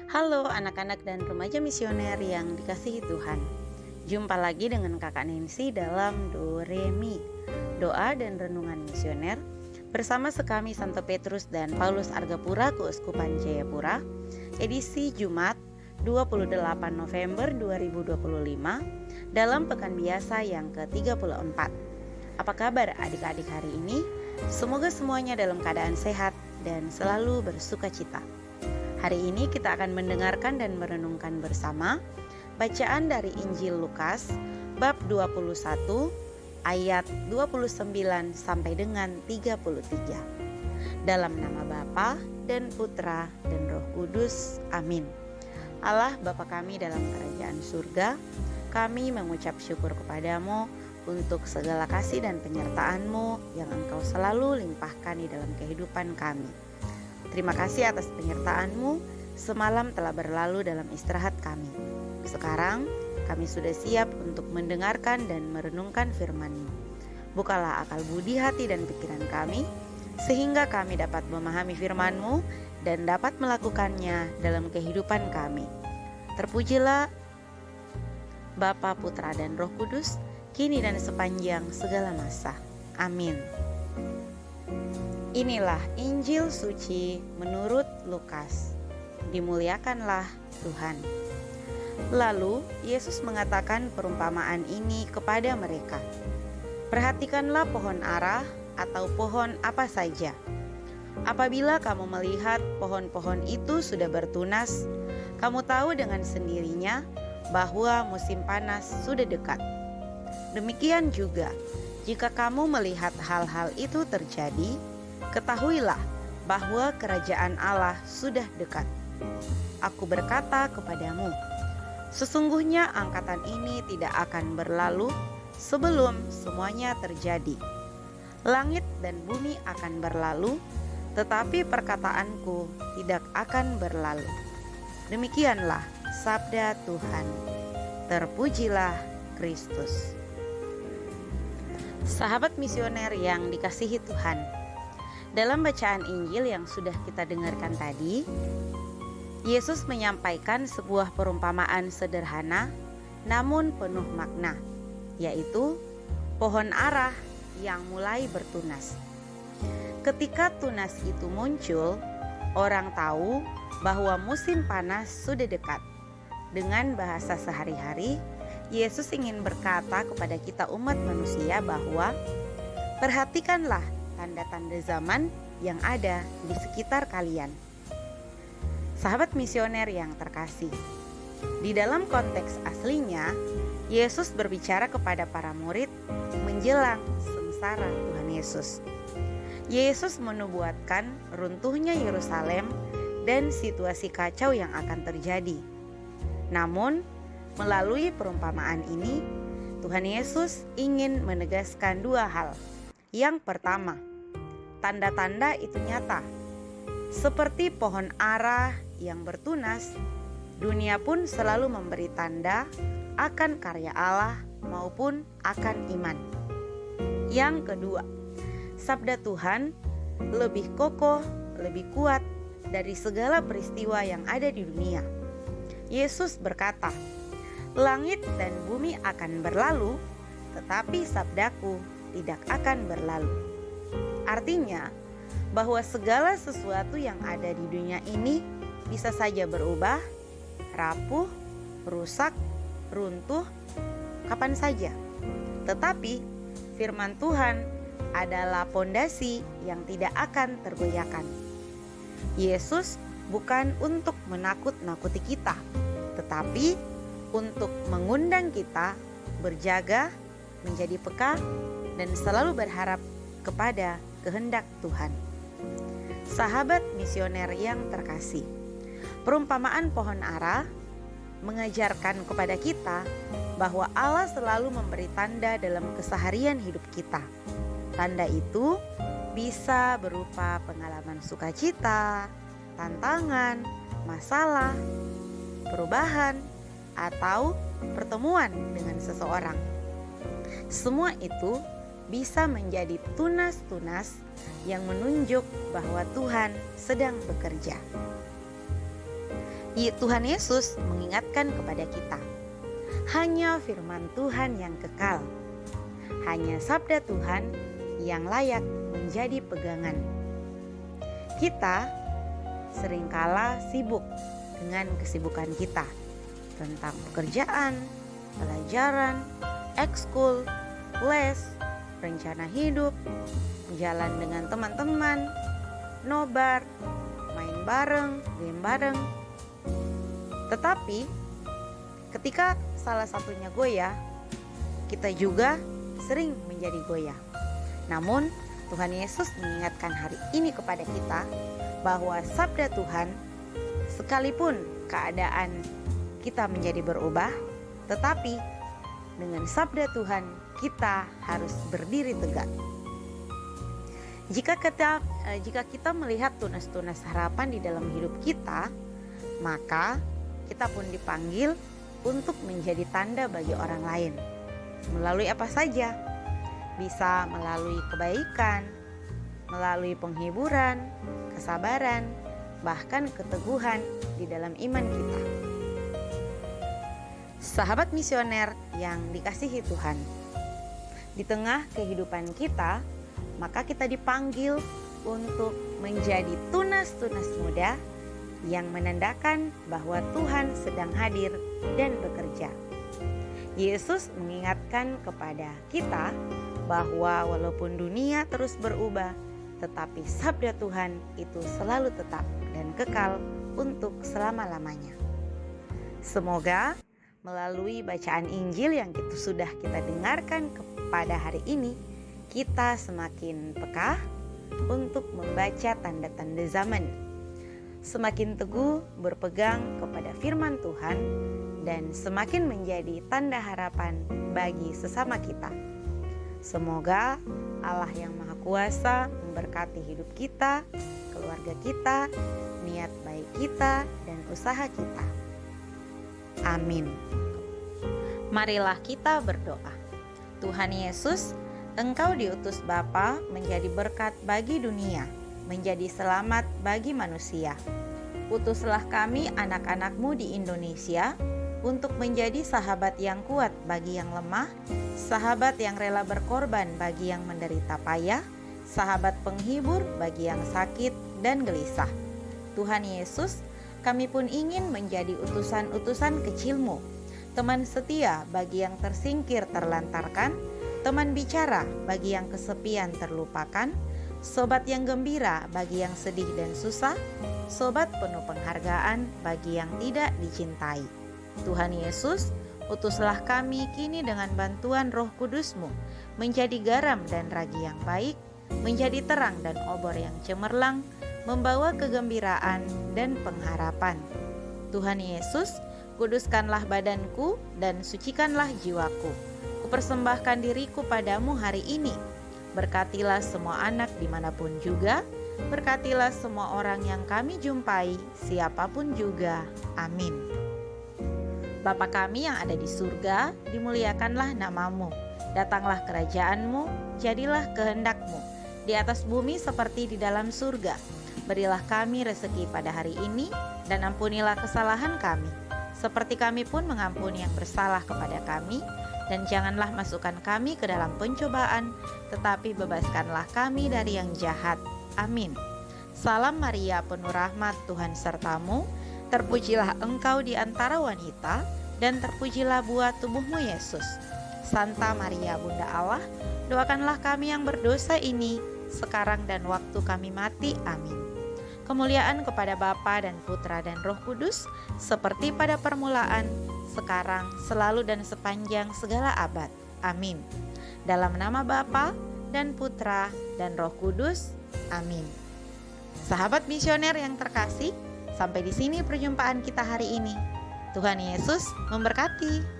Halo anak-anak dan remaja misioner yang dikasihi Tuhan. Jumpa lagi dengan Kakak Nancy dalam Do Re Mi, doa dan renungan misioner bersama sekami Santo Petrus dan Paulus Argapura Keuskupan Jayapura, edisi Jumat 28 November 2025 dalam pekan biasa yang ke-34. Apa kabar adik-adik hari ini? Semoga semuanya dalam keadaan sehat dan selalu bersuka cita. Hari ini kita akan mendengarkan dan merenungkan bersama bacaan dari Injil Lukas bab 21 ayat 29 sampai dengan 33. Dalam nama Bapa dan Putra dan Roh Kudus. Amin. Allah Bapa kami dalam kerajaan surga, kami mengucap syukur kepadamu untuk segala kasih dan penyertaan-Mu yang Engkau selalu limpahkan di dalam kehidupan kami. Terima kasih atas penyertaan-Mu, semalam telah berlalu dalam istirahat kami. Sekarang kami sudah siap untuk mendengarkan dan merenungkan firman-Mu. Bukalah akal budi hati dan pikiran kami, sehingga kami dapat memahami firman-Mu dan dapat melakukannya dalam kehidupan kami. Terpujilah Bapa, Putra, dan Roh Kudus, kini dan sepanjang segala masa. Amin. Inilah Injil suci menurut Lukas. Dimuliakanlah Tuhan. Lalu Yesus mengatakan perumpamaan ini kepada mereka. Perhatikanlah pohon ara atau pohon apa saja. Apabila kamu melihat pohon-pohon itu sudah bertunas, kamu tahu dengan sendirinya bahwa musim panas sudah dekat. Demikian juga, jika kamu melihat hal-hal itu terjadi, ketahuilah bahwa kerajaan Allah sudah dekat. Aku berkata kepadamu, sesungguhnya angkatan ini tidak akan berlalu sebelum semuanya terjadi. Langit dan bumi akan berlalu, tetapi perkataanku tidak akan berlalu. Demikianlah sabda Tuhan. Terpujilah Kristus. Sahabat misioner yang dikasihi Tuhan, dalam bacaan Injil yang sudah kita dengarkan tadi, Yesus menyampaikan sebuah perumpamaan sederhana namun penuh makna, yaitu pohon ara yang mulai bertunas. Ketika tunas itu muncul, orang tahu bahwa musim panas sudah dekat. Dengan bahasa sehari-hari, Yesus ingin berkata kepada kita umat manusia bahwa perhatikanlah tanda-tanda zaman yang ada di sekitar kalian. Sahabat misioner yang terkasih, di dalam konteks aslinya, Yesus berbicara kepada para murid menjelang sengsara Tuhan Yesus. Yesus menubuatkan runtuhnya Yerusalem dan situasi kacau yang akan terjadi. Namun, melalui perumpamaan ini, Tuhan Yesus ingin menegaskan dua hal. Yang pertama, tanda-tanda itu nyata. Seperti pohon ara yang bertunas, dunia pun selalu memberi tanda akan karya Allah maupun akan iman. Yang kedua, sabda Tuhan lebih kokoh, lebih kuat dari segala peristiwa yang ada di dunia. Yesus berkata, langit dan bumi akan berlalu, tetapi sabdaku tidak akan berlalu. Artinya, bahwa segala sesuatu yang ada di dunia ini bisa saja berubah, rapuh, rusak, runtuh, kapan saja. Tetapi firman Tuhan adalah pondasi yang tidak akan tergoyahkan. Yesus bukan untuk menakut-nakuti kita, tetapi untuk mengundang kita berjaga, menjadi peka, dan selalu berharap kepada kehendak Tuhan. Sahabat misioner yang terkasih, perumpamaan pohon ara mengajarkan kepada kita bahwa Allah selalu memberi tanda dalam keseharian hidup kita. Tanda itu bisa berupa pengalaman sukacita, tantangan, masalah, perubahan, atau pertemuan dengan seseorang. Semua itu bisa menjadi tunas-tunas yang menunjuk bahwa Tuhan sedang bekerja. Tuhan Yesus mengingatkan kepada kita, hanya firman Tuhan yang kekal, hanya sabda Tuhan yang layak menjadi pegangan. Kita seringkala sibuk dengan kesibukan kita tentang pekerjaan, pelajaran, ekskul, les, rencana hidup, jalan dengan teman-teman, nobar, main bareng, game bareng. Tetapi ketika salah satunya goyah, kita juga sering menjadi goyah. Namun Tuhan Yesus mengingatkan hari ini kepada kita bahwa sabda Tuhan, sekalipun keadaan kita menjadi berubah, tetapi dengan sabda Tuhan kita harus berdiri tegak. Jika kita melihat tunas-tunas harapan di dalam hidup kita, maka kita pun dipanggil untuk menjadi tanda bagi orang lain. Melalui apa saja? Bisa melalui kebaikan, melalui penghiburan, kesabaran, bahkan keteguhan di dalam iman kita. Sahabat misioner yang dikasihi Tuhan, di tengah kehidupan kita, maka kita dipanggil untuk menjadi tunas-tunas muda yang menandakan bahwa Tuhan sedang hadir dan bekerja. Yesus mengingatkan kepada kita bahwa walaupun dunia terus berubah, tetapi sabda Tuhan itu selalu tetap dan kekal untuk selama-lamanya. Semoga melalui bacaan Injil yang sudah kita dengarkan pada hari ini, kita semakin peka untuk membaca tanda-tanda zaman, semakin teguh berpegang kepada firman Tuhan, dan semakin menjadi tanda harapan bagi sesama kita. Semoga Allah yang Maha Kuasa memberkati hidup kita, keluarga kita, niat baik kita, dan usaha kita. Amin. Marilah kita berdoa. Tuhan Yesus, Engkau diutus Bapa menjadi berkat bagi dunia, menjadi selamat bagi manusia. Utuslah kami anak-anak-Mu di Indonesia untuk menjadi sahabat yang kuat bagi yang lemah, sahabat yang rela berkorban bagi yang menderita payah, sahabat penghibur bagi yang sakit dan gelisah. Tuhan Yesus, kami pun ingin menjadi utusan-utusan kecil-Mu, teman setia bagi yang tersingkir terlantarkan, teman bicara bagi yang kesepian terlupakan, sobat yang gembira bagi yang sedih dan susah, sobat penuh penghargaan bagi yang tidak dicintai. Tuhan Yesus, utuslah kami kini dengan bantuan Roh Kudus-Mu, menjadi garam dan ragi yang baik, menjadi terang dan obor yang cemerlang, membawa kegembiraan dan pengharapan. Tuhan Yesus, kuduskanlah badanku dan sucikanlah jiwaku. Kupersembahkan diriku padamu hari ini. Berkatilah semua anak dimanapun juga, berkatilah semua orang yang kami jumpai, siapapun juga. Amin. Bapa kami yang ada di surga, dimuliakanlah nama-Mu. Datanglah kerajaan-Mu, jadilah kehendak-Mu, di atas bumi seperti di dalam surga. Berilah kami rezeki pada hari ini, dan ampunilah kesalahan kami, seperti kami pun mengampuni yang bersalah kepada kami. Dan janganlah masukkan kami ke dalam pencobaan, tetapi bebaskanlah kami dari yang jahat. Amin. Salam Maria, penuh rahmat, Tuhan sertamu. Terpujilah engkau di antara wanita, dan terpujilah buah tubuhmu Yesus. Santa Maria, Bunda Allah, doakanlah kami yang berdosa ini, sekarang dan waktu kami mati. Amin. Kemuliaan kepada Bapa dan Putra dan Roh Kudus, seperti pada permulaan, sekarang, selalu dan sepanjang segala abad. Amin. Dalam nama Bapa dan Putra dan Roh Kudus. Amin. Sahabat misioner yang terkasih, sampai di sini perjumpaan kita hari ini. Tuhan Yesus memberkati.